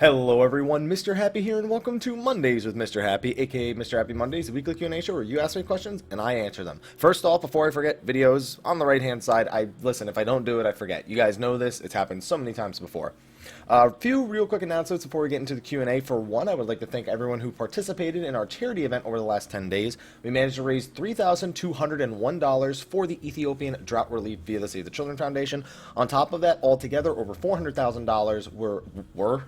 Hello everyone, Mrhappy here, and welcome to Mondays with Mrhappy, aka Mrhappy Mondays, a weekly Q&A show where you ask me questions and I answer them. First off, before I forget, videos on the right-hand side. Listen, if I don't do it, I forget. You guys know this. It's happened so many times before. A few real quick announcements before we get into the Q&A. For one, I would like to thank everyone who participated in our charity event over the last 10 days. We managed to raise $3,201 for the Ethiopian drought relief via the Save the Children Foundation. On top of that, altogether, over $400,000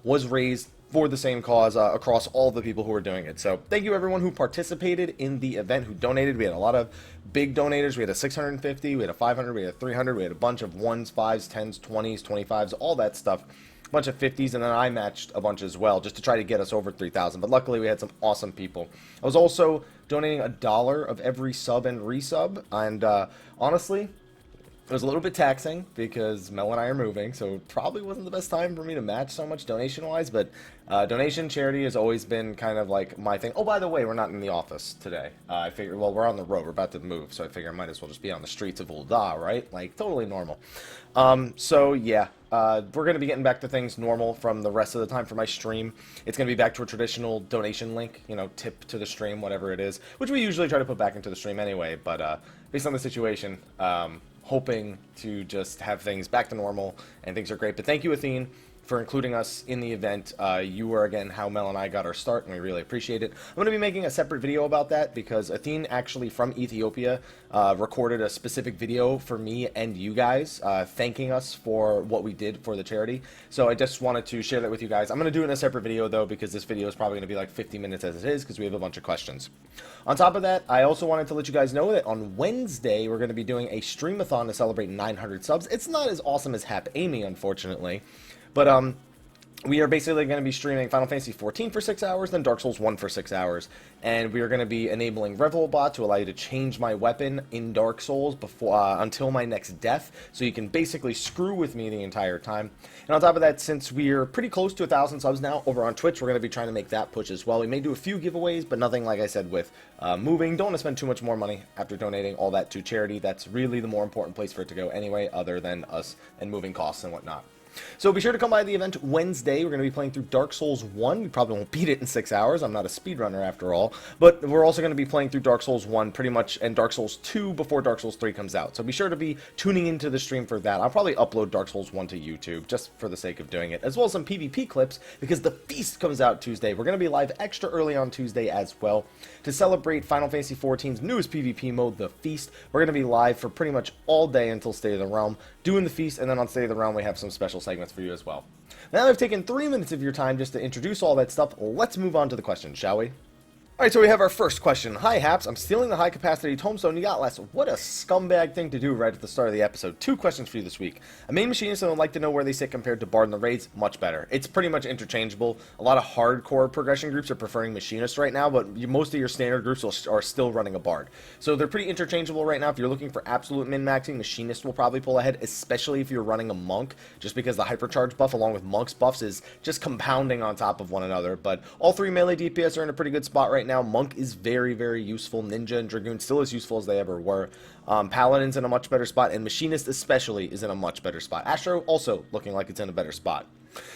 was raised for the same cause across all the people who are doing it. So thank you everyone who participated in the event, who donated. We had a lot of big donators. We had a 650, we had a 500, we had a 300, we had a bunch of 1s, 5s, 10s, 20s, 25s, all that stuff. A bunch of 50s, and then I matched a bunch as well, just to try to get us over 3,000. But luckily we had some awesome people. I was also donating $1 of every sub and resub, and honestly, it was a little bit taxing because Mel and I are moving, so it probably wasn't the best time for me to match so much donation-wise, but donation charity has always been kind of like my thing. Oh, by the way, we're not in the office today. I figured, well, we're on the road. We're about to move, so I figure I might as well just be on the streets of Ul'dah, right? Like, totally normal. So, yeah, we're going to be getting back to things normal from the rest of the time for my stream. It's going to be back to a traditional donation link, you know, tip to the stream, whatever it is, which we usually try to put back into the stream anyway, but based on the situation, hoping to just have things back to normal, and things are great. But thank you, Athene, for including us in the event. You were, again, how Mel and I got our start, and we really appreciate it. I'm going to be making a separate video about that, because Athene, actually from Ethiopia, recorded a specific video for me and you guys, thanking us for what we did for the charity. So I just wanted to share that with you guys. I'm going to do it in a separate video, though, because this video is probably going to be like 50 minutes as it is, because we have a bunch of questions. On top of that, I also wanted to let you guys know that on Wednesday, we're going to be doing a Stream-a-thon to celebrate 900 subs. It's not as awesome as Hap Amy, unfortunately. But we are basically going to be streaming Final Fantasy XIV for 6 hours, then Dark Souls 1 for 6 hours. And we are going to be enabling Revelbot to allow you to change my weapon in Dark Souls before until my next death. So you can basically screw with me the entire time. And on top of that, since we're pretty close to 1,000 subs now over on Twitch, we're going to be trying to make that push as well. We may do a few giveaways, but nothing, like I said, with moving. Don't want to spend too much more money after donating all that to charity. That's really the more important place for it to go anyway, other than us and moving costs and whatnot. So be sure to come by the event Wednesday. We're going to be playing through Dark Souls 1. We probably won't beat it in 6 hours. I'm not a speedrunner after all. But we're also going to be playing through Dark Souls 1 pretty much, and Dark Souls 2 before Dark Souls 3 comes out. So be sure to be tuning into the stream for that. I'll probably upload Dark Souls 1 to YouTube just for the sake of doing it, as well as some PvP clips, because the Feast comes out Tuesday. We're going to be live extra early on Tuesday as well to celebrate Final Fantasy XIV's newest PvP mode, the Feast. We're going to be live for pretty much all day until State of the Realm, doing the Feast, and then on State of the Realm we have some special segments for you as well. Now that I've taken 3 minutes of your time just to introduce all that stuff, let's move on to the questions, shall we? Alright, so we have our first question. Hi, Haps. I'm stealing the high-capacity tombstone you got last. What a scumbag thing to do right at the start of the episode. 2 questions for you this week. A main machinist and would like to know where they sit compared to Bard in the raids. Much better. It's pretty much interchangeable. A lot of hardcore progression groups are preferring machinist right now, but most of your standard groups are still running a Bard. So they're pretty interchangeable right now. If you're looking for absolute min-maxing, machinist will probably pull ahead, especially if you're running a monk, just because the hypercharge buff along with monk's buffs is just compounding on top of one another. But all 3 melee DPS are in a pretty good spot right now. Monk is very, very useful. Ninja and Dragoon still as useful as they ever were. Paladin's in a much better spot, and Machinist especially is in a much better spot. Astro also looking like it's in a better spot.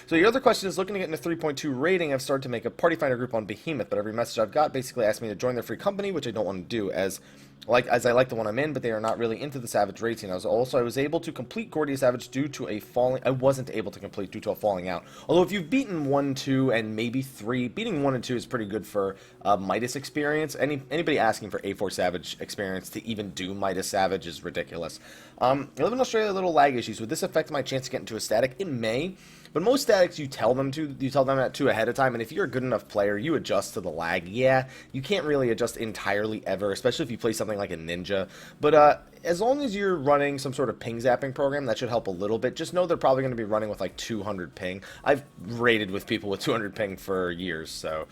So your other question is, looking to get into 3.2 rating, I've started to make a party finder group on Behemoth, but every message I've got basically asks me to join their free company, which I don't want to do, as I like the one I'm in, but they are not really into the Savage raid scene. I was able to complete Gordia Savage due to a falling... I wasn't able to complete due to a falling out. Although if you've beaten 1, 2, and maybe 3, beating 1 and 2 is pretty good for Midas experience. Anybody asking for A4 Savage experience to even do Midas Savage is ridiculous. I live in Australia, little lag issues. Would this affect my chance to get into a static? It may. But most statics you tell them that to ahead of time, and if you're a good enough player, you adjust to the lag. Yeah, you can't really adjust entirely ever, especially if you play something like a ninja. But as long as you're running some sort of ping zapping program, that should help a little bit. Just know they're probably going to be running with like 200 ping. I've raided with people with 200 ping for years, so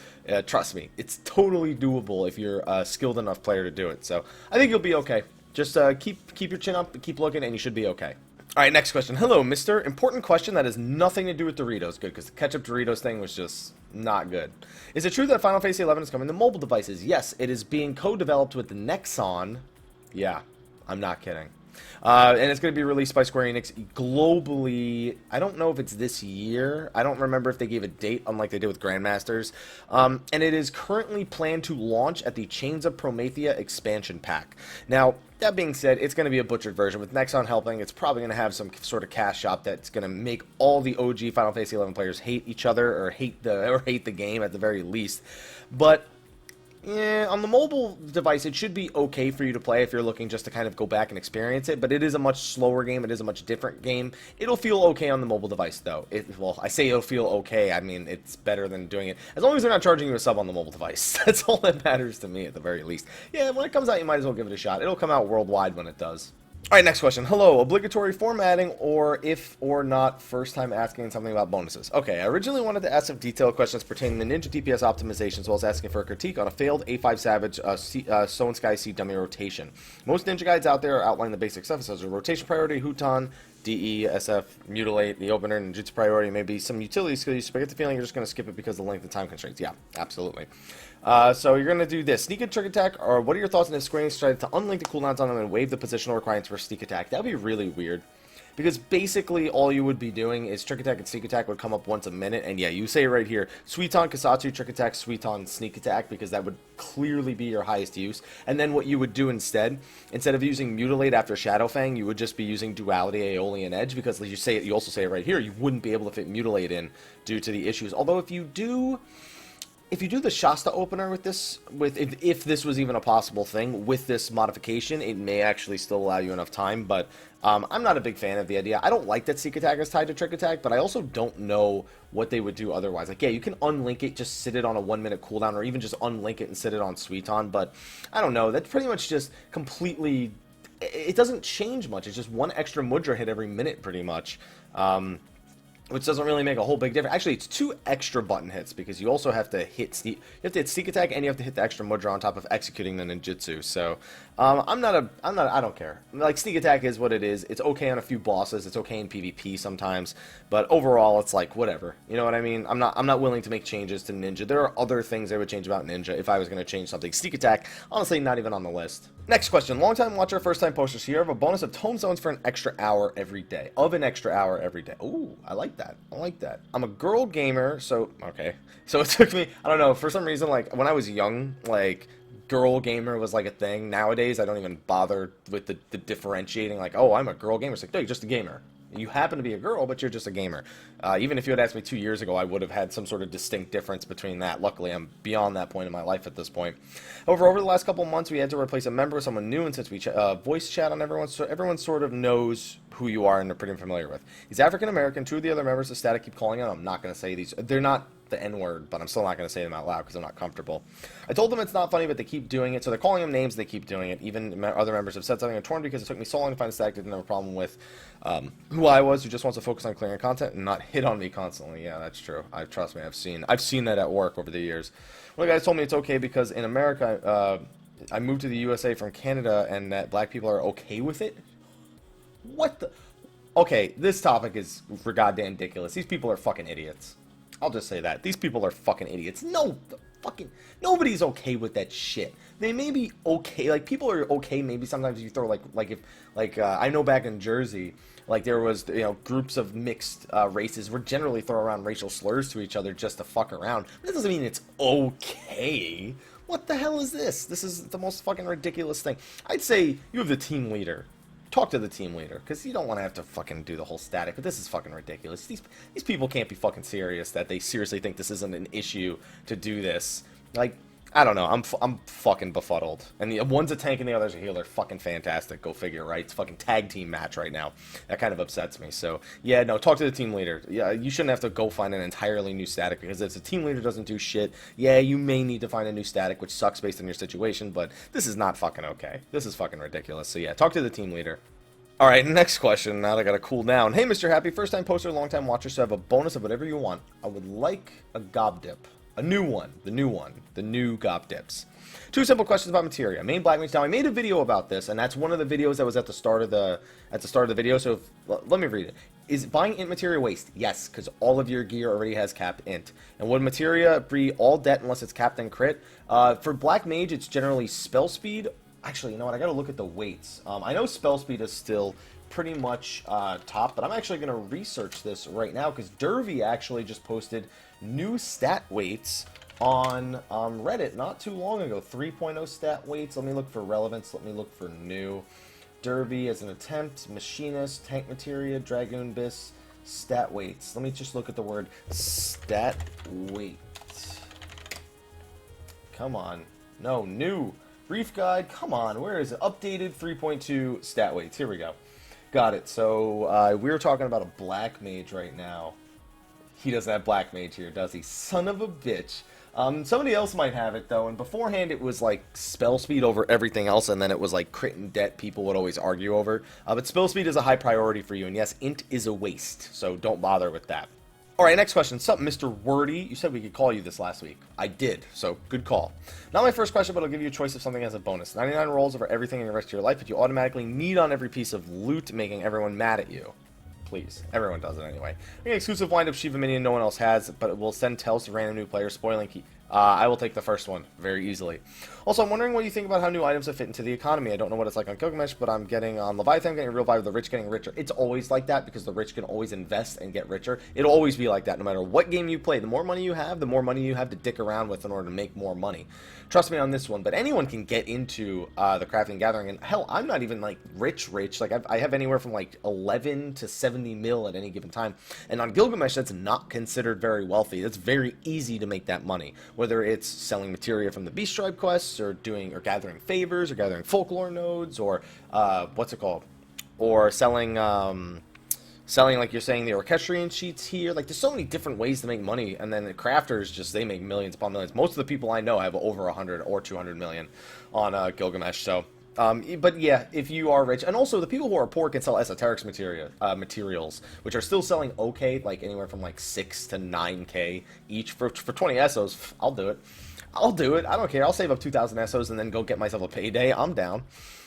trust me, it's totally doable if you're a skilled enough player to do it. So I think you'll be okay. Just keep your chin up, keep looking, and you should be okay. Alright, next question. Hello, mister. Important question that has nothing to do with Doritos. Good, because the ketchup Doritos thing was just not good. Is it true that Final Fantasy XI is coming to mobile devices? Yes, it is being co-developed with the Nexon. Yeah, I'm not kidding. And it's going to be released by Square Enix globally. I don't know if it's this year. I don't remember if they gave a date, unlike they did with Grandmasters. And it is currently planned to launch at the Chains of Promethea expansion pack. Now, that being said, it's going to be a butchered version. With Nexon helping, it's probably going to have some sort of cash shop that's going to make all the OG Final Fantasy XI players hate each other or hate the game at the very least. But yeah, on the mobile device, it should be okay for you to play if you're looking just to kind of go back and experience it, but it is a much slower game. It is a much different game. It'll feel okay on the mobile device, though. Well, I say it'll feel okay. I mean, it's better than doing it. As long as they're not charging you a sub on the mobile device. That's all that matters to me, at the very least. Yeah, when it comes out, you might as well give it a shot. It'll come out worldwide when it does. Alright, next question. Hello, obligatory formatting or if or not first time asking something about bonuses. Okay, I originally wanted to ask some detailed questions pertaining to Ninja DPS optimization, as well as asking for a critique on a failed A5 Savage So and Sky C dummy rotation. Most ninja guides out there outline the basic stuff, such as rotation priority, Huton, DE, SF, Mutilate, the opener, Ninjutsu priority, maybe some utility skills, but I get the feeling you're just going to skip it because of the length of time constraints. Yeah, absolutely. So you're going to do this. Sneak and Trick Attack, or what are your thoughts on if Square Enix decided to unlink the cooldowns on them and waive the positional requirements for Sneak Attack? That would be really weird. Because basically all you would be doing is Trick Attack and Sneak Attack would come up once a minute, and yeah, you say right here, Suiton, Kasatsu, Trick Attack, Suiton, Sneak Attack, because that would clearly be your highest use. And then what you would do instead of using Mutilate after Shadowfang, you would just be using Duality, Aeolian Edge, because you also say it right here, you wouldn't be able to fit Mutilate in due to the issues. Although if you do the Shasta opener with this, if this was even a possible thing, with this modification, it may actually still allow you enough time, but I'm not a big fan of the idea. I don't like that Sneak Attack is tied to Trick Attack, but I also don't know what they would do otherwise. Like, yeah, you can unlink it, just sit it on a 1 minute cooldown, or even just unlink it and sit it on Suiton, but I don't know. That's pretty much just completely, it doesn't change much. It's just one extra Mudra hit every minute, pretty much. Which doesn't really make a whole big difference. Actually, it's 2 extra button hits because you also have to hit Sneak Attack and you have to hit the extra Mudra on top of executing the ninjutsu. So, I don't care. Like, Sneak Attack is what it is. It's okay on a few bosses. It's okay in PvP sometimes, but overall, it's like whatever. You know what I mean? I'm not willing to make changes to Ninja. There are other things I would change about Ninja if I was going to change something. Sneak Attack, honestly, not even on the list. Next question. Long-time watcher, first-time poster. So you have a bonus of tome zones for an extra hour every day. Ooh, I like that. I like that. I'm a girl gamer, so, okay. So it took me, I don't know, for some reason, like, when I was young, like, girl gamer was like a thing. Nowadays, I don't even bother with the differentiating, like, oh, I'm a girl gamer. It's like, no, you're just a gamer. You happen to be a girl, but you're just a gamer. Even if you had asked me 2 years ago, I would have had some sort of distinct difference between that. Luckily, I'm beyond that point in my life at this point. However, over the last couple of months, we had to replace a member with someone new, and since we voice chat on everyone, so everyone sort of knows who you are and they're pretty familiar with. He's African-American. 2 of the other members of Static keep calling out. I'm not going to say these. They're not the N-word, but I'm still not going to say them out loud because I'm not comfortable. I told them it's not funny, but they keep doing it, so they're calling them names, they keep doing it. Even other members have said something. I'm torn because it took me so long to find a Static that didn't have a problem with who I was, who just wants to focus on clearing content and not hit on me constantly. Yeah, that's true. Trust me, I've seen that at work over the years. One of the guys told me it's okay because in America, I moved to the USA from Canada and that black people are okay with it. What the? Okay, this topic is for goddamn ridiculous. These people are fucking idiots. I'll just say that. These people are fucking idiots. Nobody's okay with that shit. They may be okay, like, people are okay maybe sometimes you throw, I know back in Jersey, like, there was, you know, groups of mixed races would generally throw around racial slurs to each other just to fuck around. But that doesn't mean it's okay. What the hell is this? This is the most fucking ridiculous thing. I'd say you have the team leader. Talk to the team leader, because you don't want to have to fucking do the whole static, but this is fucking ridiculous. These people can't be fucking serious that they seriously think this isn't an issue to do this. Like, I don't know, I'm fucking befuddled. And the one's a tank and the other's a healer. Fucking fantastic, go figure, right? It's a fucking tag team match right now. That kind of upsets me, so, yeah, no, talk to the team leader. Yeah, you shouldn't have to go find an entirely new static, because if the team leader doesn't do shit, yeah, you may need to find a new static, which sucks based on your situation, but this is not fucking okay. This is fucking ridiculous, so yeah, talk to the team leader. Alright, next question. Now that I gotta cool down. Hey, Mr. Happy, first time poster, long time watcher, so I have a bonus of whatever you want. I would like a gob dip. A new one. The new gob dips. 2 simple questions about materia. Main black mage. Now, I made a video about this, and that's one of the videos that was at the start of the video, so let me read it. Is buying int materia waste? Yes, because all of your gear already has capped int. And would materia be all debt unless it's capped and crit? For black mage, it's generally spell speed. Actually, you know what? I gotta look at the weights. I know spell speed is still pretty much top, but I'm actually gonna research this right now because Dervy actually just posted new stat weights on Reddit not too long ago. 3.0 stat weights. Let me look for relevance. Let me look for new. Derby as an attempt, Machinist, Tank Materia, Dragoon Bis, stat weights. Let me just look at the word stat weight. Come on. No, new. Brief guide, come on. Where is it? Updated 3.2 stat weights. Here we go. Got it. So we were talking about a black mage right now. He doesn't have black mage here, does he? Son of a bitch. Somebody else might have it, though, and beforehand it was, like, spell speed over everything else, and then it was, like, crit and det people would always argue over. But spell speed is a high priority for you, and yes, int is a waste, so don't bother with that. Alright, next question. Sup, Mr. Wordy? You said we could call you this last week. I did, so good call. Not my first question, but I'll give you a choice of something as a bonus. 99 rolls over everything in the rest of your life, but you automatically need on every piece of loot, making everyone mad at you. Please. Everyone does it anyway. An exclusive wind-up Shiva minion no one else has, but it will send tells to random new players, spoiling key. I will take the first one, very easily. Also, I'm wondering what you think about how new items have fit into the economy. I don't know what it's like on Gilgamesh, but I'm getting on Leviathan, I'm getting a real vibe of the rich getting richer. It's always like that, because the rich can always invest and get richer. It'll always be like that, no matter what game you play. The more money you have to dick around with in order to make more money. Trust me on this one, but anyone can get into the crafting and gathering, and hell, I'm not even, like, rich. Like, I have anywhere from, like, 11 to 70 mil at any given time, and on Gilgamesh, that's not considered very wealthy. It's very easy to make that money, whether it's selling materia from the Beast Tribe quests, or gathering favors, or gathering folklore nodes, or, what's it called? Or selling, like you're saying, the orchestrion sheets here. Like, there's so many different ways to make money, and then the crafters, just, they make millions upon millions. Most of the people I know have over 100 or 200 million on Gilgamesh, so... but yeah, if you are rich, and also the people who are poor can sell esoterics materials, which are still selling okay, like anywhere from like 6 to 9k each for 20 SOs. I'll do it. I don't care. I'll save up 2,000 SOs and then go get myself a payday. I'm down.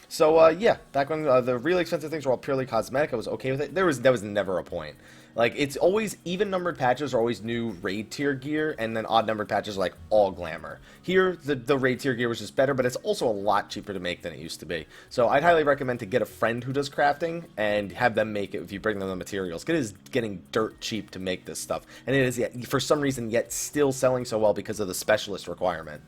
So yeah, back when the really expensive things were all purely cosmetic, I was okay with it. That was never a point. Like, it's always, even numbered patches are always new raid tier gear, and then odd numbered patches are like all glamour. Here, the raid tier gear was just better, but it's also a lot cheaper to make than it used to be. So I'd highly recommend to get a friend who does crafting and have them make it if you bring them the materials. It is getting dirt cheap to make this stuff, and it is yet, for some reason, yet still selling so well because of the specialist requirement.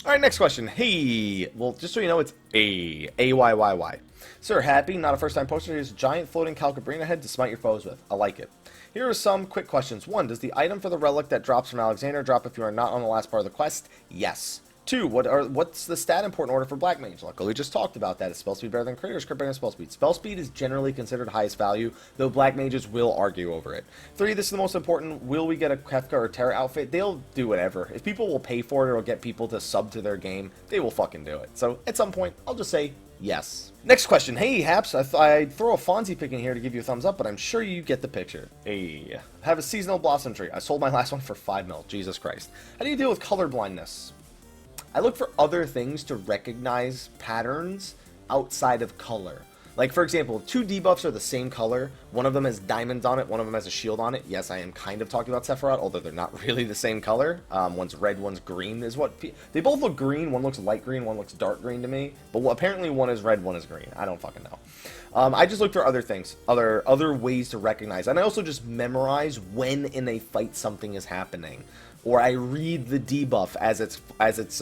Alright, next question. Hey, well, just so you know, it's A-Y-Y-Y. Sir, happy, not a first-time poster. Here's a giant floating Calcabrina head to smite your foes with. I like it. Here are some quick questions. 1. Does the item for the relic that drops from Alexander drop if you are not on the last part of the quest? Yes. 2. What's the stat important order for Black Mage? Luckily, we just talked about that. Is spell speed better than crit, or is crit better than spell speed? Spell speed is generally considered highest value, though Black Mages will argue over it. 3. This is the most important. Will we get a Kefka or Terra outfit? They'll do whatever. If people will pay for it or get people to sub to their game, they will fucking do it. So, at some point, I'll just say yes. Next question. Hey, Haps, I'd throw a Fonzie pick in here to give you a thumbs up, but I'm sure you get the picture. Hey. Have a seasonal blossom tree. I sold my last one for 5 mil. Jesus Christ. How do you deal with color blindness? I look for other things to recognize patterns outside of color. Like, for example, 2 debuffs are the same color. One of them has diamonds on it, one of them has a shield on it. Yes, I am kind of talking about Sephiroth, although they're not really the same color. One's red, one's green is what... They both look green. One looks light green, one looks dark green to me. But apparently one is red, one is green. I don't fucking know. I just look for other things, other ways to recognize. And I also just memorize when in a fight something is happening. Or I read the debuff as it's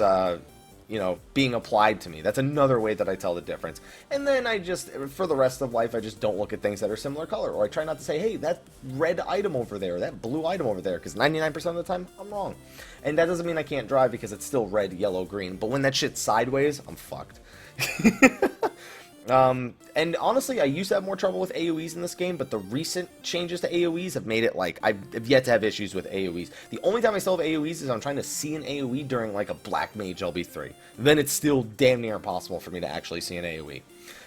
you know, being applied to me. That's another way that I tell the difference. And then I just, for the rest of life, I just don't look at things that are similar color. Or I try not to say, hey, that red item over there, that blue item over there, because 99% of the time, I'm wrong. And that doesn't mean I can't drive because it's still red, yellow, green. But when that shit's sideways, I'm fucked. And honestly, I used to have more trouble with AoEs in this game, but the recent changes to AoEs have made it like, I've yet to have issues with AoEs. The only time I still have AoEs is I'm trying to see an AoE during like a Black Mage LB3. Then it's still damn near impossible for me to actually see an AoE.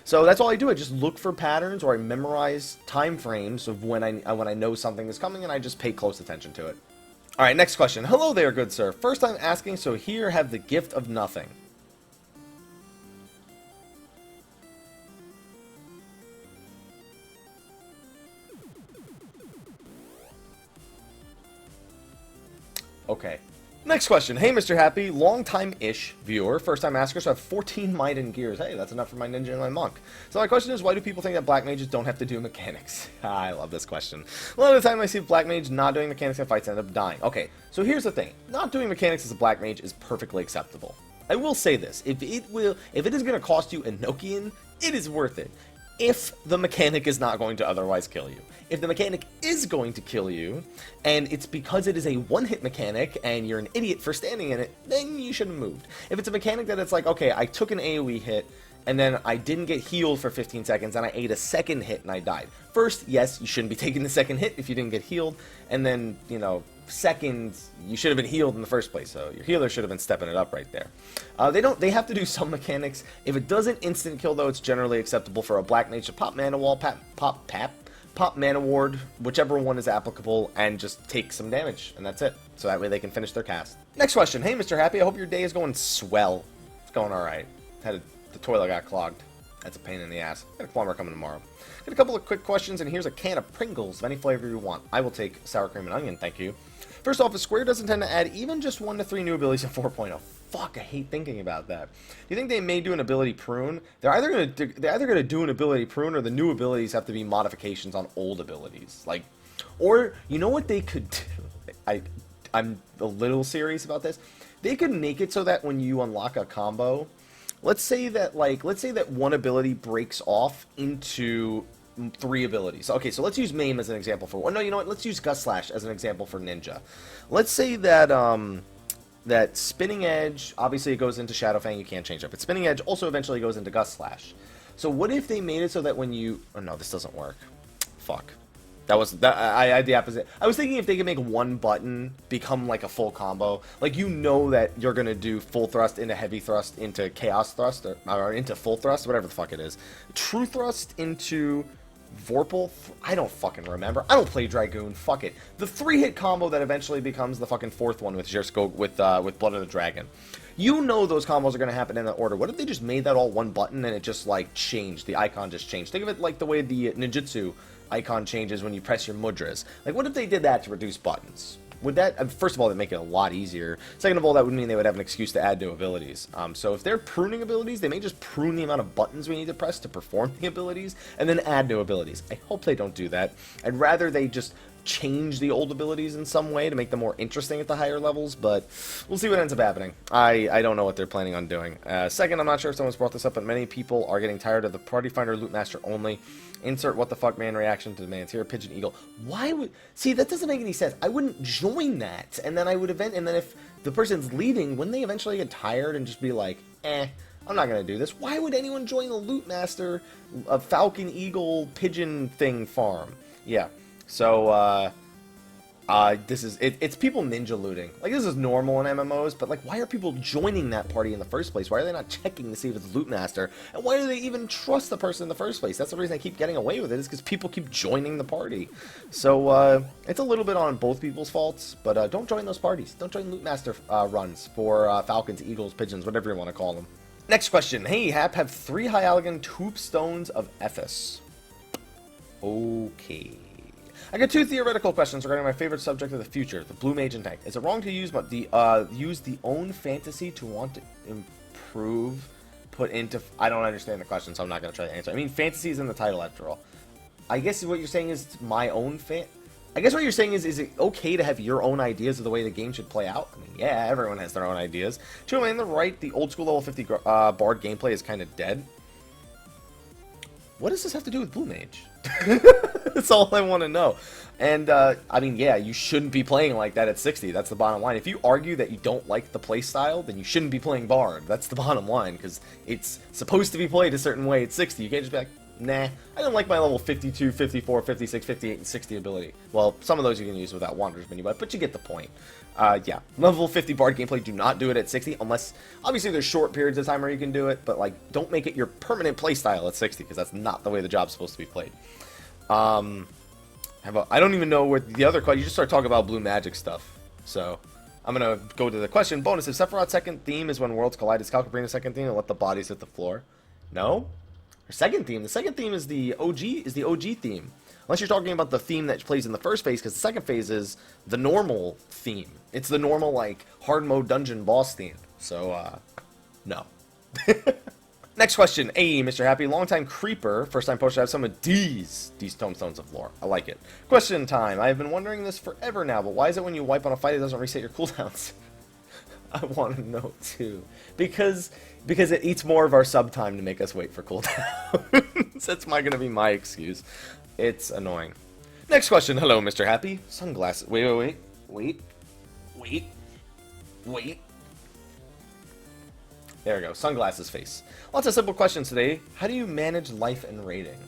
So that's all I do. I just look for patterns, or I memorize time frames of when I know something is coming, and I just pay close attention to it. Alright, next question. Hello there, good sir. First time asking, so here have the gift of nothing. Okay. Next question. Hey, Mr. Happy, long-time-ish viewer, first-time asker, so I have 14 Maiden gears. Hey, that's enough for my ninja and my monk. So my question is, why do people think that black mages don't have to do mechanics? I love this question. A lot of the time I see black mage not doing mechanics in fights end up dying. Okay, so here's the thing. Not doing mechanics as a black mage is perfectly acceptable. I will say this. If it is going to cost you Enochian, it is worth it. If the mechanic is not going to otherwise kill you. If the mechanic is going to kill you, and it's because it is a one-hit mechanic, and you're an idiot for standing in it, then you should have moved. If it's a mechanic that it's like, okay, I took an AoE hit, and then I didn't get healed for 15 seconds, and I ate a second hit and I died. First, yes, you shouldn't be taking the second hit if you didn't get healed, and then, you know, second, you should have been healed in the first place, so your healer should have been stepping it up right there. They have to do some mechanics. If it doesn't instant kill, though, it's generally acceptable for a black mage to pop mana wall, pop mana ward, whichever one is applicable, and just take some damage, and that's it. So that way they can finish their cast. Next question. Hey, Mr. Happy, I hope your day is going swell. It's going alright. The toilet got clogged. That's a pain in the ass. Got a plumber coming tomorrow. Got a couple of quick questions, and here's a can of Pringles of any flavor you want. I will take sour cream and onion, thank you. First off, if Square doesn't tend to add even just 1 to 3 new abilities in 4.0. Fuck, I hate thinking about that. Do you think they may do an ability prune? They're either gonna do an ability prune, or the new abilities have to be modifications on old abilities. Like, or you know what they could do? I'm a little serious about this. They could make it so that when you unlock a combo, let's say that one ability breaks off into 3 abilities. Okay, so let's use Maim as an example for one. No, you know what? Let's use Gust Slash as an example for Ninja. Let's say that that Spinning Edge, obviously it goes into Shadowfang, you can't change it, but Spinning Edge also eventually goes into Gust Slash. So what if they made it so that when you... Oh no, this doesn't work. Fuck. I had the opposite. I was thinking if they could make one button become like a full combo. Like, you know that you're going to do full thrust into heavy thrust into chaos thrust, or into full thrust, whatever the fuck it is. True thrust into Vorpal? I don't fucking remember. I don't play Dragoon. Fuck it. The 3-hit combo that eventually becomes the fucking 4th one with Zersko, with Blood of the Dragon. You know those combos are going to happen in that order. What if they just made that all one button and it just, like, changed? The icon just changed. Think of it like the way the ninjutsu icon changes when you press your mudras. Like, what if they did that to reduce buttons? Would that, first of all, that'd make it a lot easier. Second of all, that would mean they would have an excuse to add new abilities. So if they're pruning abilities, they may just prune the amount of buttons we need to press to perform the abilities, and then add new abilities. I hope they don't do that. I'd rather they just change the old abilities in some way to make them more interesting at the higher levels, but we'll see what ends up happening. I don't know what they're planning on doing. Second, I'm not sure if someone's brought this up, but many people are getting tired of the Party Finder Loot Master only. Insert what the fuck man reaction to demands here. Pigeon Eagle. Why would... See, that doesn't make any sense. I wouldn't join that, and then I would event, and then if the person's leading, wouldn't they eventually get tired and just be like, I'm not gonna do this? Why would anyone join the Loot Master Falcon Eagle Pigeon thing farm? Yeah. So, it's people ninja looting. Like, this is normal in MMOs, but, like, why are people joining that party in the first place? Why are they not checking to see if it's Loot Master? And why do they even trust the person in the first place? That's the reason I keep getting away with it, is because people keep joining the party. So, it's a little bit on both people's faults, but, don't join those parties. Don't join Loot Master, runs for, Falcons, Eagles, Pigeons, whatever you want to call them. Next question. Hey, Hap, have 3 High Allegan Tombstones of Ephes. Okay. I got 2 theoretical questions regarding my favorite subject of the future, the Blue Mage and Tank. Is it wrong to use the own fantasy to want to improve, put into... I don't understand the question, so I'm not going to try to answer. I mean, fantasy is in the title, after all. I guess what you're saying is my own I guess what you're saying is it okay to have your own ideas of the way the game should play out? I mean, yeah, everyone has their own ideas. Am I in the right? The old school level 50 Bard gameplay is kind of dead. What does this have to do with Blue Mage? That's all I want to know. And, I mean, yeah, you shouldn't be playing like that at 60. That's the bottom line. If you argue that you don't like the playstyle, then you shouldn't be playing Bard. That's the bottom line, because it's supposed to be played a certain way at 60. You can't just be like, nah, I don't like my level 52, 54, 56, 58, and 60 ability. Well, some of those you can use without Wanderer's menu, but you get the point. Yeah, level 50 Bard gameplay, do not do it at 60, unless, obviously there's short periods of time where you can do it, but, like, don't make it your permanent playstyle at 60, because that's not the way the job's supposed to be played. I don't even know where the other question, you just start talking about blue magic stuff, so I'm going to go to the question. Bonus, if Sephiroth's second theme is when worlds collide, is Calcabrina's second theme and let the bodies hit the floor? No? Her second theme? The second theme is the OG theme. Unless you're talking about the theme that plays in the first phase, because the second phase is the normal theme. It's the normal, like, hard mode dungeon boss theme. So, no. Next question. Hey, Mr. Happy, longtime creeper. First time poster. I have some of these tombstones of lore. I like it. Question time. I have been wondering this forever now, but why is it when you wipe on a fight, it doesn't reset your cooldowns? I want to know, too. Because it eats more of our sub time to make us wait for cooldown. That's going to be my excuse. It's annoying. Next question. Hello, Mr. Happy. Sunglasses. Wait. There we go. Sunglasses face. Lots of simple questions today. How do you manage life and raiding?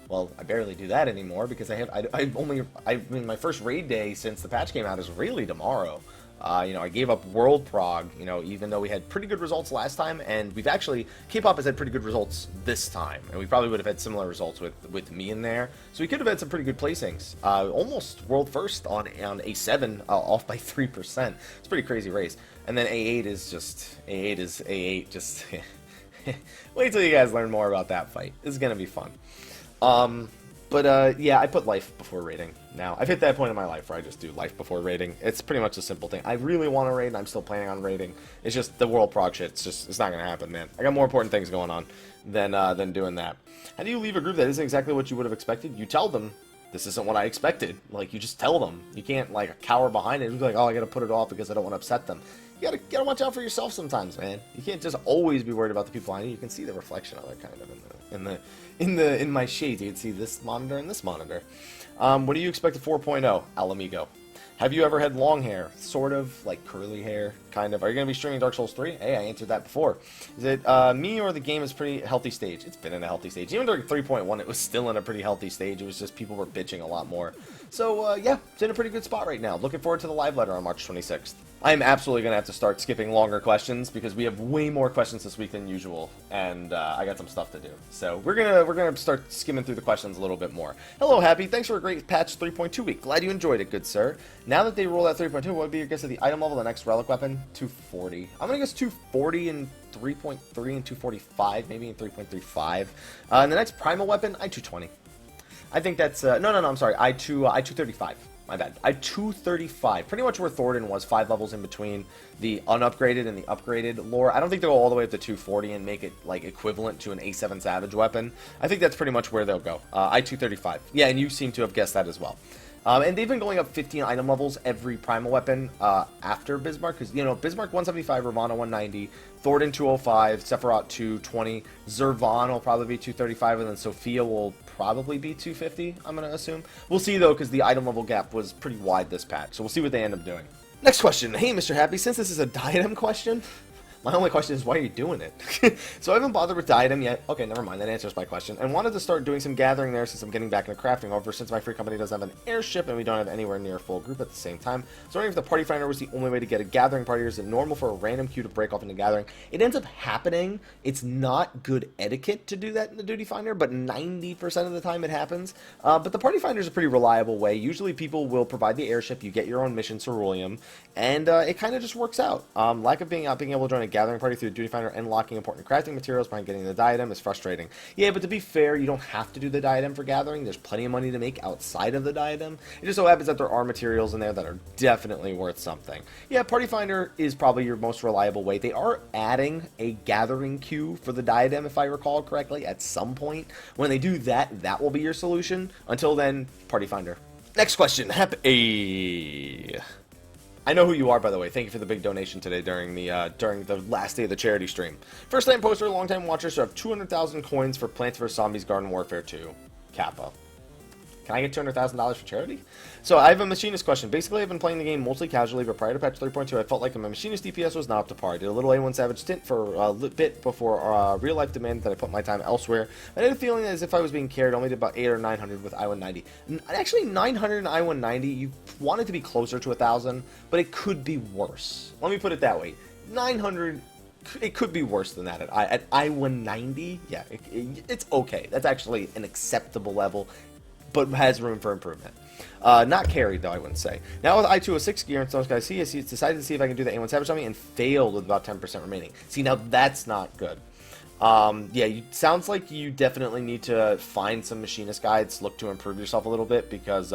Well, I barely do that anymore because my first raid day since the patch came out is really tomorrow. I gave up World Prog, even though we had pretty good results last time, and we've actually, K-pop has had pretty good results this time, and we probably would have had similar results with me in there, so we could have had some pretty good placings. Almost world first on A7, off by 3%. It's a pretty crazy race. And then A8 is A8, just, wait till you guys learn more about that fight. This is going to be fun. Yeah, I put life before raiding now. I've hit that point in my life where I just do life before raiding. It's pretty much a simple thing. I really want to raid, and I'm still planning on raiding. It's just the world prog shit. It's not going to happen, man. I got more important things going on than doing that. How do you leave a group that isn't exactly what you would have expected? You tell them, this isn't what I expected. Like, you just tell them. You can't, like, cower behind it and be like, oh, I got to put it off because I don't want to upset them. You gotta watch out for yourself sometimes, man. You can't just always be worried about the people behind you. You can see the reflection of it kind of in my shades. You can see this monitor and this monitor. What do you expect at 4.0? Alamigo. Have you ever had long hair? Sort of, like curly hair, kind of. Are you going to be streaming Dark Souls 3? Hey, I answered that before. Is it me or the game is pretty healthy stage? It's been in a healthy stage. Even during 3.1, it was still in a pretty healthy stage. It was just people were bitching a lot more. So, yeah, it's in a pretty good spot right now. Looking forward to the live letter on March 26th. I'm absolutely going to have to start skipping longer questions because we have way more questions this week than usual, and I got some stuff to do. So we're gonna start skimming through the questions a little bit more. Hello, Happy. Thanks for a great patch 3.2 week. Glad you enjoyed it, good sir. Now that they roll out 3.2, what would be your guess of the item level of the next Relic weapon? 240. I'm going to guess 240 in 3.3 and 245, maybe in 3.35. And the next Primal weapon, I-220. I think that's... No, I'm sorry. I-235. My bad. I-235. Pretty much where Thornton was, 5 levels in between the unupgraded and the upgraded lore. I don't think they'll go all the way up to 240 and make it, like, equivalent to an A7 Savage weapon. I think that's pretty much where they'll go. I-235. Yeah, and you seem to have guessed that as well. And they've been going up 15 item levels every primal weapon after Bismarck, because, Bismarck 175, Ravana 190, Thornton 205, Sephiroth 220, Zervan will probably be 235, and then Sophia will probably be 250, I'm going to assume. We'll see, though, because the item level gap was pretty wide this patch, so we'll see what they end up doing. Next question. Hey, Mr. Happy, since this is a Diadem question... My only question is, why are you doing it? So I haven't bothered with Diadem yet. Okay, never mind. That answers my question. And wanted to start doing some gathering there since I'm getting back into crafting. However, since my free company doesn't have an airship and we don't have anywhere near a full group at the same time, so wondering if the party finder was the only way to get a gathering party, or is it normal for a random queue to break off into gathering? It ends up happening. It's not good etiquette to do that in the duty finder, but 90% of the time it happens. But the party finder is a pretty reliable way. Usually people will provide the airship. You get your own mission ceruleum, and it kind of just works out. Lack of being able to join a gathering party through the duty finder and unlocking important crafting materials behind getting the diadem is frustrating. Yeah, but to be fair, you don't have to do the diadem for gathering. There's plenty of money to make outside of the diadem. It just so happens that there are materials in there that are definitely worth something. Yeah, party finder is probably your most reliable way. They are adding a gathering queue for the diadem, if I recall correctly, at some point. When they do that, that will be your solution. Until then, party finder. Next question. Happy. I know who you are, by the way. Thank you for the big donation today during the last day of the charity stream. First time poster, long time watcher, so I have 200,000 coins for Plants vs. Zombies Garden Warfare 2. Kappa. Can I get $200,000 for charity? So I have a Machinist question. Basically, I've been playing the game mostly casually, but prior to patch 3.2, I felt like my Machinist DPS was not up to par. I did a little A1 Savage stint for a bit before real life demanded that I put my time elsewhere. I had a feeling as if I was being carried. Only did about 800 or 900 with I-190. Actually, 900 and I-190, you want it to be closer to 1,000, but it could be worse. Let me put it that way. 900... It could be worse than that at I-190. Yeah, it's okay. That's actually an acceptable level, but has room for improvement. Not carried, though, I wouldn't say. Now with I-206 gear and Stone Sky Sea, I decided to see if I can do the A1 Savage on me and failed with about 10% remaining. See, now that's not good. Yeah, sounds like you definitely need to find some machinist guides, look to improve yourself a little bit, because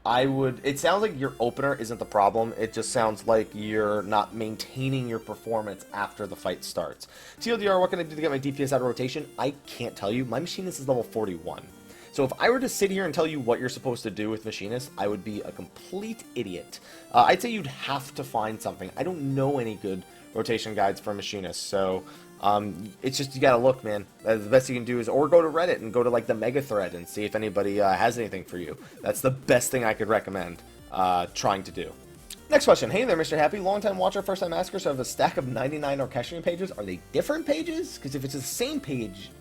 It sounds like your opener isn't the problem. It just sounds like you're not maintaining your performance after the fight starts. TLDR, what can I do to get my DPS out of rotation? I can't tell you. My Machinist is level 41. So if I were to sit here and tell you what you're supposed to do with Machinist, I would be a complete idiot. I'd say you'd have to find something. I don't know any good rotation guides for Machinist, so it's just, you gotta look, man. The best you can do is, or go to Reddit and go to like the mega thread and see if anybody has anything for you. That's the best thing I could recommend trying to do. Next question. Hey there, Mrhappy. Long-time watcher, first-time asker, so I have a stack of 99 orchestrion pages. Are they different pages? Because if it's the same page,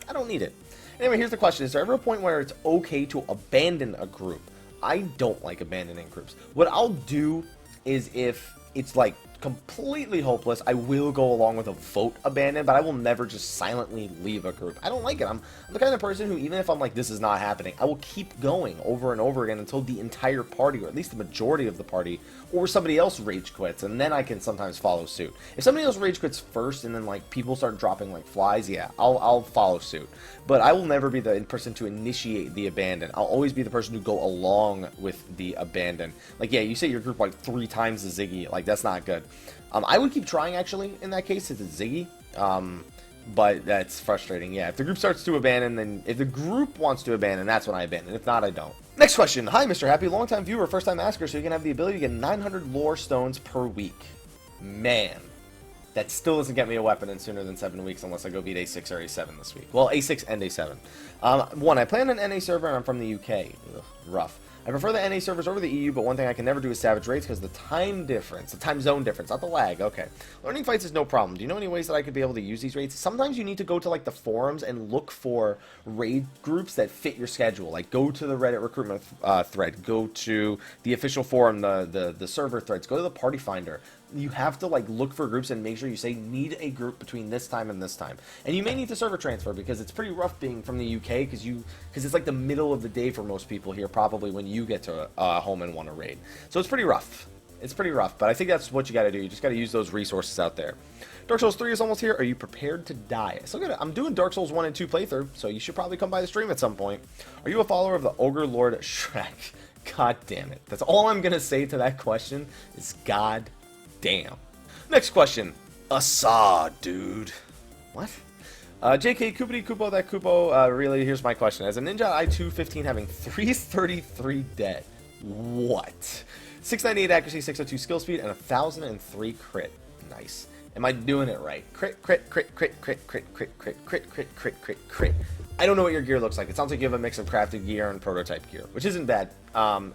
I don't need it. Anyway, here's the question. Is there ever a point where it's okay to abandon a group? I don't like abandoning groups. What I'll do is, if it's like completely hopeless, I will go along with a vote abandon, but I will never just silently leave a group. I don't like it. I'm the kind of person who, even if I'm like, this is not happening, I will keep going over and over again until the entire party, or at least the majority of the party, or somebody else rage quits, and then I can sometimes follow suit. If somebody else rage quits first and then like people start dropping like flies, yeah, I'll follow suit. But I will never be the person to initiate the abandon. I'll always be the person to go along with the abandon. Like, yeah, you say your group like 3 times the Ziggy, like that's not good. I would keep trying, actually, in that case, if it's Ziggy, but that's frustrating. Yeah, if the group starts to abandon, then if the group wants to abandon, that's when I abandon. If not, I don't. Next question. Hi, Mrhappy, long-time viewer, first-time asker, so you can have the ability to get 900 lore stones per week. Man, that still doesn't get me a weapon in sooner than 7 weeks unless I go beat A6 or A7 this week. Well, A6 and A7. One, I play on an NA server and I'm from the UK. Ugh, rough. I prefer the NA servers over the EU, but one thing I can never do is savage raids because the time difference, the time zone difference, not the lag. Okay. Learning fights is no problem. Do you know any ways that I could be able to use these raids? Sometimes you need to go to like the forums and look for raid groups that fit your schedule. Like go to the Reddit recruitment thread, go to the official forum, the server threads, go to the party finder. You have to like look for groups and make sure you say need a group between this time and this time. And you may need to server transfer because it's pretty rough being from the UK because it's like the middle of the day for most people here probably when you get to home and want to raid. So it's pretty rough. It's pretty rough, but I think that's what you got to do. You just got to use those resources out there. Dark Souls 3 is almost here. Are you prepared to die? So good. I'm doing Dark Souls 1 and 2 playthrough, so you should probably come by the stream at some point. Are you a follower of the Ogre Lord Shrek? God damn it. That's all I'm going to say to that question is God damn. Next question. Assad, dude. What? JK, Koopity Koopo, that Koopo, really, here's my question. As a Ninja I-215 having 333 dead, what? 698 accuracy, 602 skill speed, and 1003 crit. Nice. Am I doing it right? Crit, crit, crit, crit, crit, crit, crit, crit, crit, crit, crit, crit, crit. I don't know what your gear looks like. It sounds like you have a mix of crafted gear and prototype gear, which isn't bad.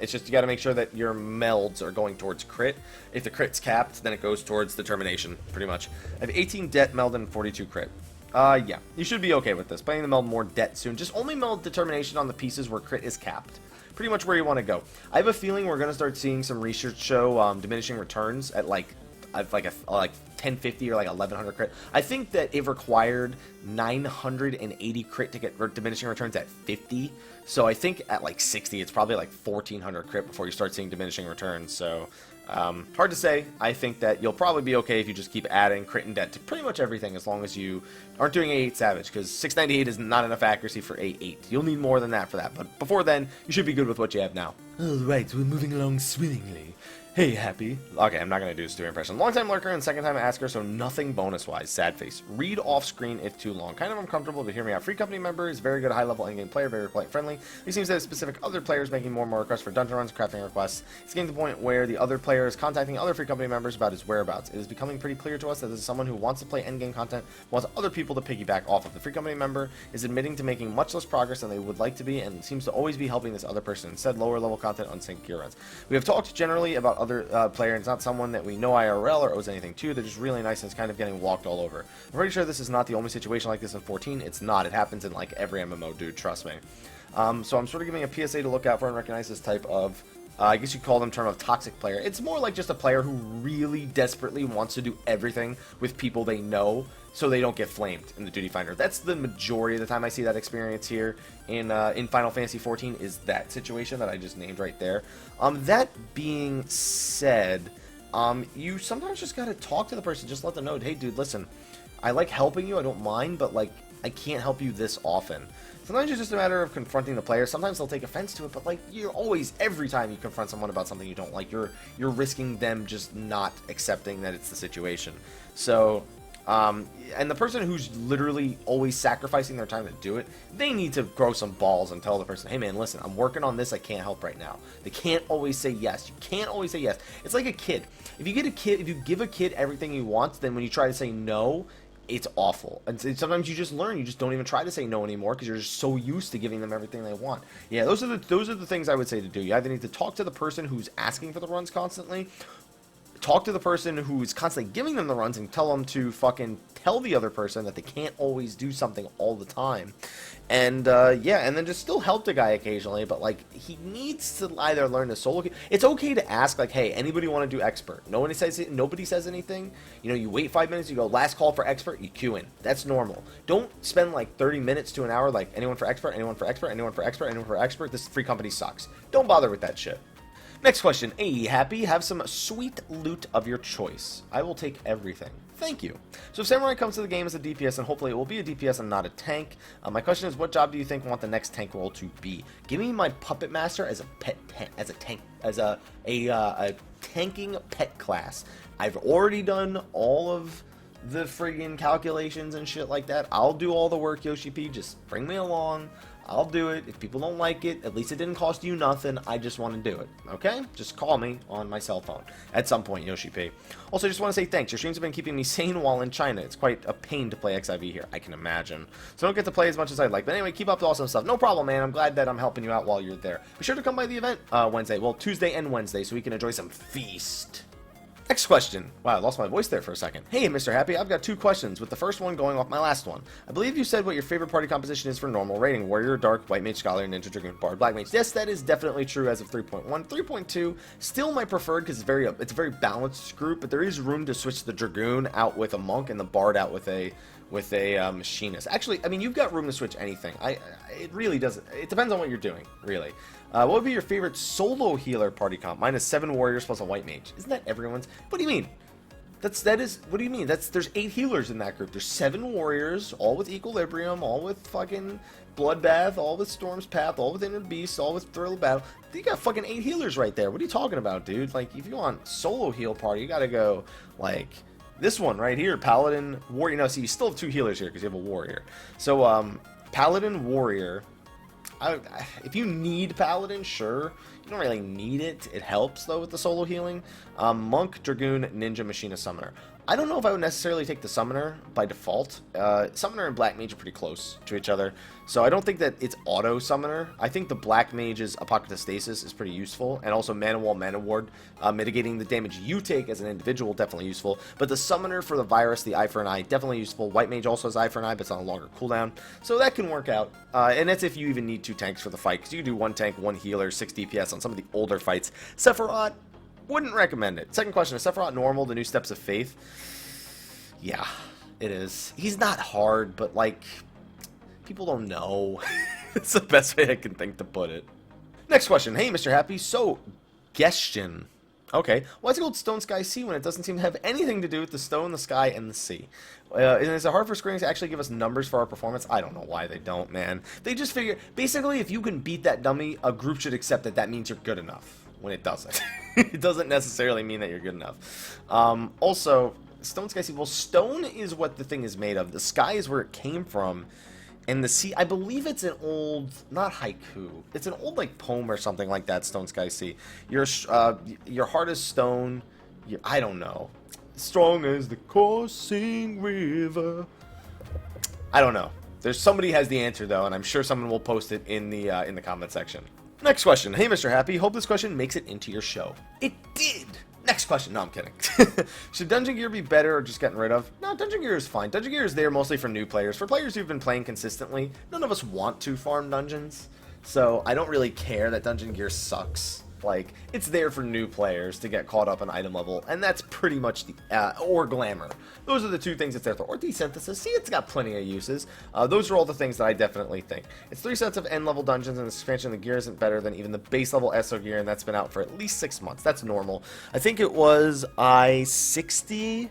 It's just you got to make sure that your melds are going towards crit. If the crit's capped, then it goes towards determination, pretty much. I have 18 det meld and 42 crit. Yeah, you should be okay with this. Playing the meld more det soon. Just only meld determination on the pieces where crit is capped. Pretty much where you want to go. I have a feeling we're going to start seeing some research show diminishing returns at like 1050 or like 1100 crit. I think that it required 980 crit to get diminishing returns at 50. So I think at like 60, it's probably like 1400 crit before you start seeing diminishing returns. So hard to say. I think that you'll probably be okay if you just keep adding crit and det to pretty much everything as long as you aren't doing A8 Savage, because 698 is not enough accuracy for A8. You'll need more than that for that, but before then, you should be good with what you have now. Alright, we're moving along swimmingly. Hey, Happy. Okay, I'm not going to do a Stewie impression. Long-time lurker and second-time asker, so nothing bonus-wise. Sad face. Read off-screen if too long. Kind of uncomfortable, but hear me out. Free company member is very good high-level endgame player, very friendly. He seems to have specific other players making more and more requests for dungeon runs, crafting requests. It's getting to the point where the other player is contacting other free company members about his whereabouts. It is becoming pretty clear to us that this is someone who wants to play endgame content, wants other people to piggyback off of. The free company member is admitting to making much less progress than they would like to be, and seems to always be helping this other person, instead lower-level content on sync gear runs. We have talked generally about other players. Not someone that we know IRL or owes anything to. They're just really nice and it's kind of getting walked all over. I'm pretty sure this is not the only situation like this in 14. It's not. It happens in like every MMO, dude. Trust me. So I'm sort of giving a PSA to look out for and recognize this type of, I guess you call them term of toxic player. It's more like just a player who really desperately wants to do everything with people they know so they don't get flamed in the duty finder. That's the majority of the time I see that experience here in Final Fantasy XIV, is that situation that I just named right there. That being said, you sometimes just gotta talk to the person, just let them know, hey dude, listen, I like helping you, I don't mind, but like, I can't help you this often. Sometimes it's just a matter of confronting the player. Sometimes they'll take offense to it, but like, you're always, every time you confront someone about something you don't like, you're risking them just not accepting that it's the situation. So, and the person who's literally always sacrificing their time to do it, they need to grow some balls and tell the person, hey man, listen, I'm working on this, I can't help right now. They can't always say yes. You can't always say yes. It's like a kid. If you give a kid everything he wants, then when you try to say no, it's awful. And sometimes you just learn, you just don't even try to say no anymore because you're just so used to giving them everything they want. Yeah, those are the things I would say to do. You either need to talk to the person who's asking for the runs constantly, talk to the person who's constantly giving them the runs and tell them to fucking tell the other person that they can't always do something all the time. And yeah, and then just still help the guy occasionally, but like, he needs to either learn to solo queue. It's okay to ask, like, hey, anybody want to do expert? Nobody says anything. You know, you wait 5 minutes, you go last call for expert, you queue in. That's normal. Don't spend like 30 minutes to an hour like, anyone for expert, anyone for expert, anyone for expert, anyone for expert. This free company sucks. Don't bother with that shit. Next question. Hey, Happy, have some sweet loot of your choice. I will take everything. Thank you. So if Samurai comes to the game as a DPS, and hopefully it will be a DPS and not a tank, my question is, what job do you think want the next tank role to be? Give me my Puppet Master as a tanking pet class. I've already done all of the friggin' calculations and shit like that. I'll do all the work, Yoshi P. Just bring me along. I'll do it. If people don't like it, at least it didn't cost you nothing. I just want to do it. Okay? Just call me on my cell phone at some point, Yoshi P. Also, I just want to say thanks. Your streams have been keeping me sane while in China. It's quite a pain to play XIV here. I can imagine. So I don't get to play as much as I'd like. But anyway, keep up the awesome stuff. No problem, man. I'm glad that I'm helping you out while you're there. Be sure to come by the event Wednesday. Well, Tuesday and Wednesday, so we can enjoy some feast. Next question. Wow, I lost my voice there for a second. Hey, Mr. Happy, I've got 2 questions, with the first one going off my last one. I believe you said what your favorite party composition is for normal rating. Warrior, Dark, White Mage, Scholar, Ninja, Dragoon, Bard, Black Mage. Yes, that is definitely true as of 3.1. 3.2, still my preferred because it's a very balanced group, but there is room to switch the Dragoon out with a Monk and the Bard out with a Machinist. Actually, I mean, you've got room to switch anything. It really doesn't. It depends on what you're doing, really. What would be your favorite solo healer party comp? Mine is 7 warriors plus a white mage. Isn't that everyone's? What do you mean? What do you mean? There's 8 healers in that group. There's 7 warriors, all with equilibrium, all with fucking bloodbath, all with storm's path, all with inner beast, all with thrill of battle. You got fucking 8 healers right there. What are you talking about, dude? Like, if you want solo heal party, you gotta go like this one right here, Paladin, Warrior. No, see, you still have 2 healers here because you have a Warrior. So, Paladin, Warrior. If you need Paladin, sure. You don't really need it. It helps, though, with the solo healing. Monk, Dragoon, Ninja, Machinist, Summoner. I don't know if I would necessarily take the Summoner by default. Summoner and Black Mage are pretty close to each other, so I don't think that it's auto Summoner. I think the Black Mage's Apocatastasis is pretty useful, and also Mana Wall, Mana Ward, mitigating the damage you take as an individual, definitely useful. But the Summoner for the Virus, the Eye for an Eye, definitely useful. White Mage also has Eye for an Eye, but it's on a longer cooldown, so that can work out. And that's if you even need 2 tanks for the fight, because you can do 1 tank, 1 healer, 6 DPS on some of the older fights. Sephiroth, wouldn't recommend it. Second question, is Sephiroth normal, the new Steps of Faith? Yeah, it is. He's not hard, but like, people don't know. It's the best way I can think to put it. Next question. Hey, Mr. Happy. So, question. Okay. Why is it called Stone Sky Sea when it doesn't seem to have anything to do with the stone, the sky, and the sea? And is it hard for Square Enix to actually give us numbers for our performance? I don't know why they don't, man. They just figure, basically, if you can beat that dummy, a group should accept that that means you're good enough. When it doesn't. It doesn't necessarily mean that you're good enough. Also, Stone Sky Sea. Well, stone is what the thing is made of. The sky is where it came from. And the sea, I believe it's an old, not haiku. It's an old, like, poem or something like that, Stone Sky Sea. Your heart is stone. I don't know. Strong as the coursing river. I don't know. There's somebody has the answer, though, and I'm sure someone will post it in the comment section. Next question. Hey, Mr. Happy. Hope this question makes it into your show. It did! Next question. No, I'm kidding. Should Dungeon Gear be better or just getting rid of? No, Dungeon Gear is fine. Dungeon Gear is there mostly for new players. For players who've been playing consistently, none of us want to farm dungeons. So I don't really care that Dungeon Gear sucks. Like, it's there for new players to get caught up on item level, and that's pretty much the, or glamour. Those are the 2 things it's there for. Or desynthesis. See, it's got plenty of uses. Those are all the things that I definitely think. It's 3 sets of end-level dungeons, and the expansion of the gear isn't better than even the base-level ESO gear, and that's been out for at least 6 months. That's normal. I think it was I-60,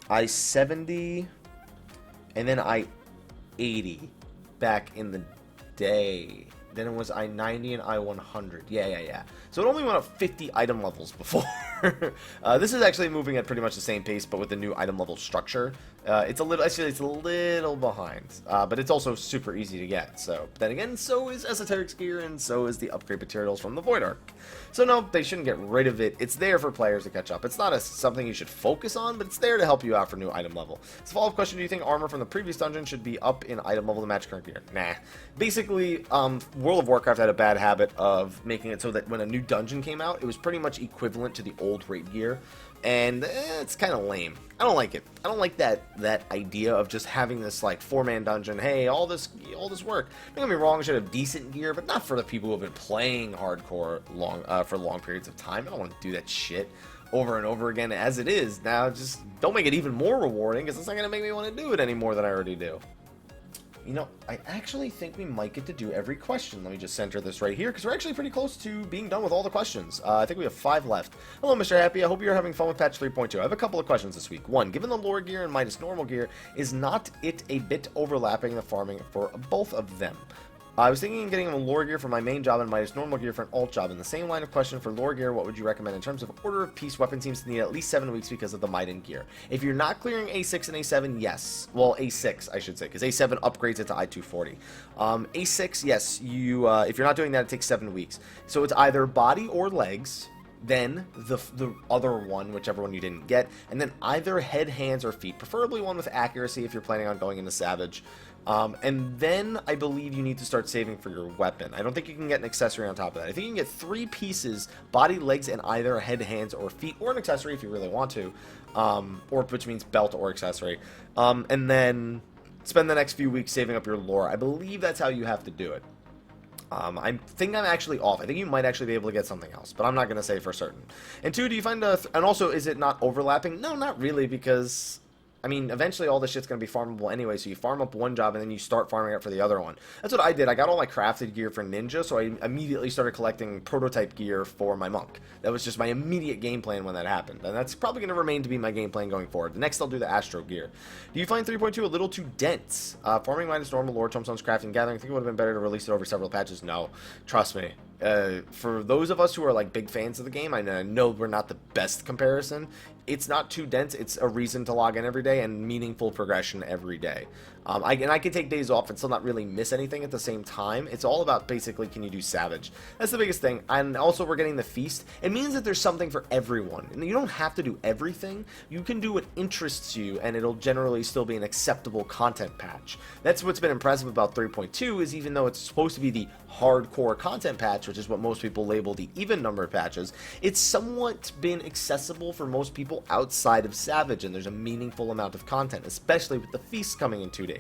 I-70, and then I-80 back in the day. Then it was I-90 and I-100. Yeah. So it only went up 50 item levels before. This is actually moving at pretty much the same pace, but with the new item level structure. It's a little behind, but it's also super easy to get. So then again, so is Esoteric's gear, and so is the upgrade materials from the Void Arc. So no, they shouldn't get rid of it. It's there for players to catch up. It's not something you should focus on, but it's there to help you out for new item level. So follow-up question: do you think armor from the previous dungeon should be up in item level to match current gear? Nah. Basically, World of Warcraft had a bad habit of making it so that when a new dungeon came out, it was pretty much equivalent to the old raid gear, and it's kind of lame. I don't like it. I don't like that idea of just having this like 4-man dungeon. Hey, all this work. Don't get me wrong, I should have decent gear, but not for the people who have been playing hardcore for long periods of time. I don't want to do that shit over and over again as it is. Now, just don't make it even more rewarding, because it's not going to make me want to do it any more than I already do. You know, I actually think we might get to do every question. Let me just center this right here, because we're actually pretty close to being done with all the questions. I think we have 5 left. Hello, Mrhappy. I hope you're having fun with patch 3.2. I have a couple of questions this week. 1. Given the lore gear and minus normal gear, is not it a bit overlapping the farming for both of them? I was thinking of getting a lore gear for my main job and minus normal gear for an alt job. In the same line of question for lore gear, what would you recommend in terms of order of peace? Weapon seems to need at least 7 weeks because of the Maiden gear. If you're not clearing A6 and A7, yes. Well, A6, I should say, because A7 upgrades it to I-240. A6, yes, you if you're not doing that, it takes 7 weeks. So it's either body or legs, then the other one, whichever one you didn't get, and then either head, hands, or feet, preferably one with accuracy if you're planning on going into Savage. And then I believe you need to start saving for your weapon. I don't think you can get an accessory on top of that. I think you can get 3 pieces, body, legs, and either head, hands, or feet, or an accessory if you really want to, or which means belt or accessory, and then spend the next few weeks saving up your lore. I believe that's how you have to do it. I think I'm actually off. I think you might actually be able to get something else, but I'm not going to say for certain. And 2, do you find and also, is it not overlapping? No, not really, because I mean, eventually all this shit's going to be farmable anyway, so you farm up one job and then you start farming it for the other one. That's what I did. I got all my crafted gear for Ninja, so I immediately started collecting prototype gear for my Monk. That was just my immediate game plan when that happened, and that's probably going to remain to be my game plan going forward. Next, I'll do the Astro gear. Do you find 3.2 a little too dense? Farming minus normal, lore, tombstones, crafting, gathering, I think it would have been better to release it over several patches. No, trust me. For those of us who are like big fans of the game, I know we're not the best comparison. It's not too dense. It's a reason to log in every day and meaningful progression every day. I can take days off and still not really miss anything at the same time. It's all about basically, can you do Savage? That's the biggest thing. And also, we're getting the Feast. It means that there's something for everyone. And you don't have to do everything. You can do what interests you, and it'll generally still be an acceptable content patch. That's what's been impressive about 3.2, is even though it's supposed to be the hardcore content patch, which is what most people label the even number of patches, it's somewhat been accessible for most people outside of Savage, and there's a meaningful amount of content, especially with the Feast coming in 2 days.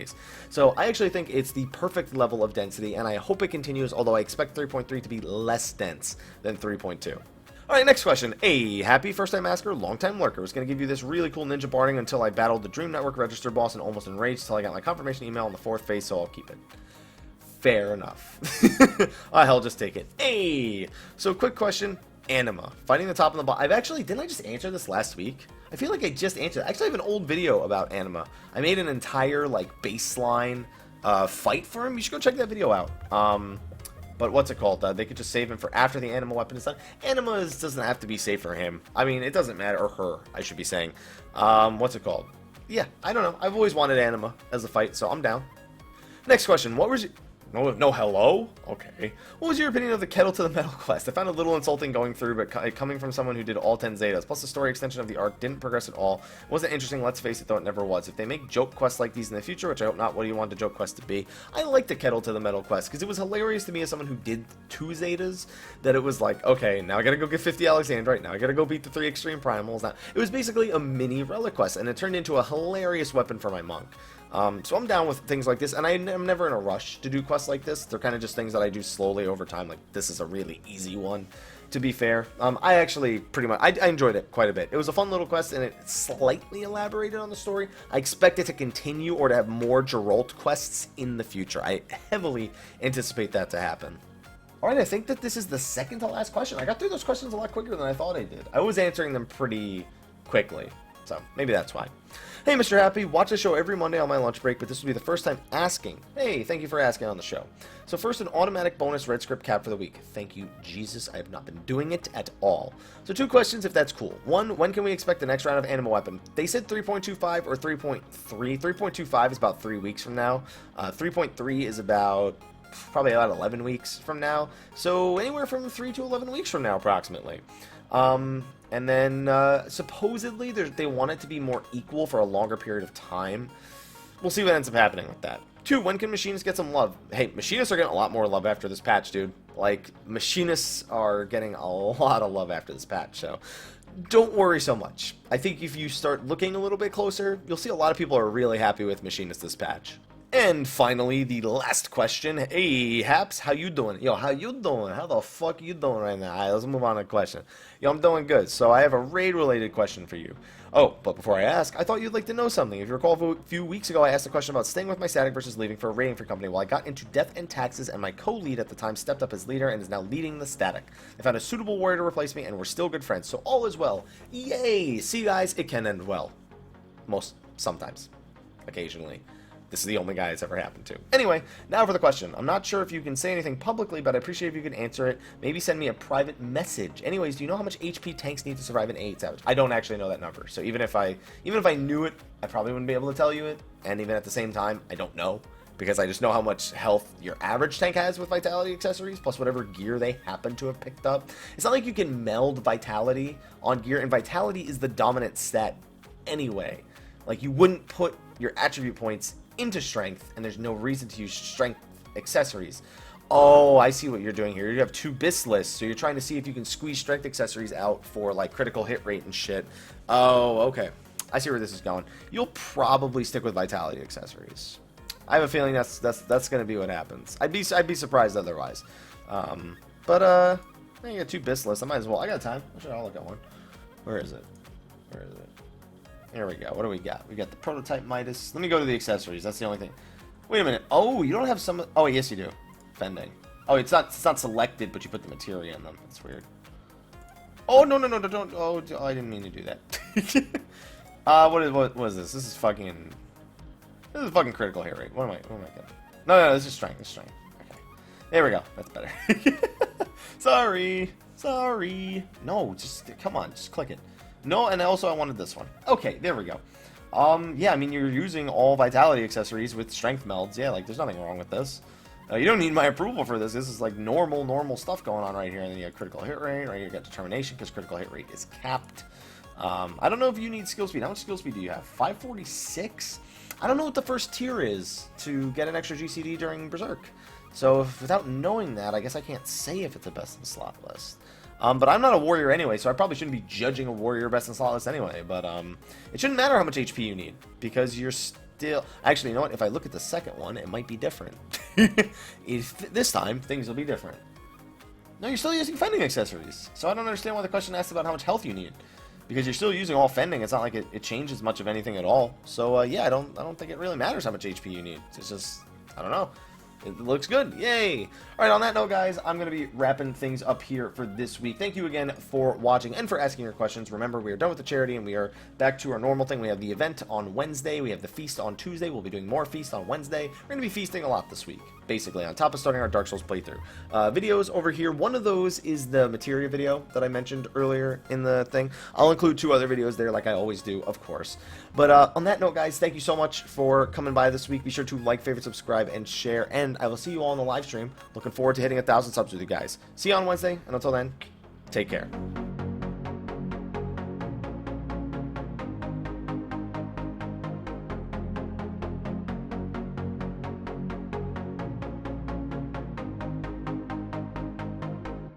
So I actually think it's the perfect level of density, and I hope it continues, although I expect 3.3 to be less dense than 3.2. Alright, next question. Hey, happy first-time asker, long-time lurker. I was going to give you this really cool ninja barding until I battled the Dream Network register boss and almost enraged until I got my confirmation email on the 4th phase, so I'll keep it. Fair enough. I'll just take it. Hey! So, quick question. Anima. Fighting the top and the bottom. Didn't I just answer this last week? I feel like I just answered. I actually have an old video about Anima. I made an entire, like, baseline fight for him. You should go check that video out. But what's it called? They could just save him for after the Anima weapon is done. Anima doesn't have to be saved for him. I mean, it doesn't matter. Or her, I should be saying. What's it called? Yeah, I don't know. I've always wanted Anima as a fight, so I'm down. Next question. What was... No hello? Okay. What was your opinion of the Kettle to the Metal quest? I found it a little insulting going through, but coming from someone who did all 10 Zetas. Plus, the story extension of the arc didn't progress at all. It wasn't interesting, let's face it, though it never was. If they make joke quests like these in the future, which I hope not, what do you want the joke quest to be? I like the Kettle to the Metal quest, because it was hilarious to me as someone who did 2 Zetas, that it was like, okay, now I gotta go get 50 Alexandrite, now I gotta go beat the 3 Extreme Primals. Now, it was basically a mini Relic quest, and it turned into a hilarious weapon for my Monk. So I'm down with things like this, and I'm never in a rush to do quests like this. They're kind of just things that I do slowly over time. Like, this is a really easy one, to be fair. I actually pretty much, I enjoyed it quite a bit. It was a fun little quest, and it slightly elaborated on the story. I expect it to continue or to have more Geralt quests in the future. I heavily anticipate that to happen. Alright, I think that this is the second to last question. I got through those questions a lot quicker than I thought I did. I was answering them pretty quickly. So maybe that's why. Hey, Mr. Happy, watch the show every Monday on my lunch break, but this will be the first time asking. Hey, thank you for asking on the show. So first, an automatic bonus red script cap for the week. Thank you, Jesus. I have not been doing it at all. So 2 questions, if that's cool. 1, when can we expect the next round of Animal Weapon? They said 3.25 or 3.3. 3.25 is about 3 weeks from now. 3.3 is probably about 11 weeks from now. So anywhere from 3 to 11 weeks from now, approximately. And then, supposedly, they want it to be more equal for a longer period of time. We'll see what ends up happening with that. 2, when can Machinists get some love? Hey, Machinists are getting a lot more love after this patch, dude. Like, Machinists are getting a lot of love after this patch, so don't worry so much. I think if you start looking a little bit closer, you'll see a lot of people are really happy with Machinists this patch. And finally, the last question. Hey, Haps, how you doing? Yo, how you doing? How the fuck you doing right now? All right, let's move on to the question. Yo, I'm doing good. So I have a raid-related question for you. Oh, but before I ask, I thought you'd like to know something. If you recall, a few weeks ago, I asked a question about staying with my static versus leaving for a raiding free company. Well, I got into death and taxes, and my co-lead at the time stepped up as leader and is now leading the static. I found a suitable warrior to replace me, and we're still good friends. So all is well. Yay! See, guys, it can end well. Sometimes. Occasionally. This is the only guy it's ever happened to. Anyway, now for the question. I'm not sure if you can say anything publicly, but I appreciate if you can answer it. Maybe send me a private message. Anyways, do you know how much HP tanks need to survive an 8 savage? I don't actually know that number. So even if I knew it, I probably wouldn't be able to tell you it. And even at the same time, I don't know. Because I just know how much health your average tank has with Vitality accessories, plus whatever gear they happen to have picked up. It's not like you can meld Vitality on gear, and Vitality is the dominant stat anyway. Like, you wouldn't put your attribute points into strength, and there's no reason to use strength accessories. Oh, I see what you're doing here. You have 2 BIS lists, so you're trying to see if you can squeeze strength accessories out for, like, critical hit rate and shit. Oh, okay. I see where this is going. You'll probably stick with Vitality accessories. I have a feeling that's going to be what happens. I'd be surprised otherwise. I got 2 BIS lists. I might as well. I got time. I'll look at one. Where is it? There we go. What do we got? We got the prototype Midas. Let me go to the accessories. That's the only thing. Wait a minute. Oh, you don't have some... Oh, yes, you do. Fending. Oh, it's not selected, but you put the materia in them. That's weird. Oh, no, don't... Oh, I didn't mean to do that. What is this? This is fucking critical hit rate. What am I getting? No, this is strength. This is strength. Okay. There we go. That's better. Sorry. No, just... Come on. Just click it. No, and also I wanted this one. Okay, there we go. Yeah, I mean, you're using all Vitality accessories with strength melds. Yeah, like, there's nothing wrong with this. You don't need my approval for this. This is, like, normal stuff going on right here. And then you have critical hit rate. Right here, you got determination, because critical hit rate is capped. I don't know if you need skill speed. How much skill speed do you have? 546? I don't know what the first tier is to get an extra GCD during Berserk. So, without knowing that, I guess I can't say if it's a best in slot list. But I'm not a warrior anyway, so I probably shouldn't be judging a warrior best in slot list anyway. But it shouldn't matter how much HP you need, because you're still... Actually, you know what? If I look at the second one, it might be different. This time, things will be different. No, you're still using fending accessories. So I don't understand why the question asks about how much health you need. Because you're still using all fending. It's not like it changes much of anything at all. So yeah, I don't think it really matters how much HP you need. It's just... I don't know. It looks good. Yay! Alright, on that note, guys, I'm going to be wrapping things up here for this week. Thank you again for watching and for asking your questions. Remember, we are done with the charity and we are back to our normal thing. We have the event on Wednesday. We have the feast on Tuesday. We'll be doing more feast on Wednesday. We're going to be feasting a lot this week, basically, on top of starting our Dark Souls playthrough. Videos over here. One of those is the materia video that I mentioned earlier in the thing. I'll include 2 other videos there like I always do, of course. But on that note, guys, thank you so much for coming by this week. Be sure to like, favorite, subscribe, and share. And I will see you all in the live stream. Looking forward to hitting 1,000 subs with you guys. See you on Wednesday, and until then, take care.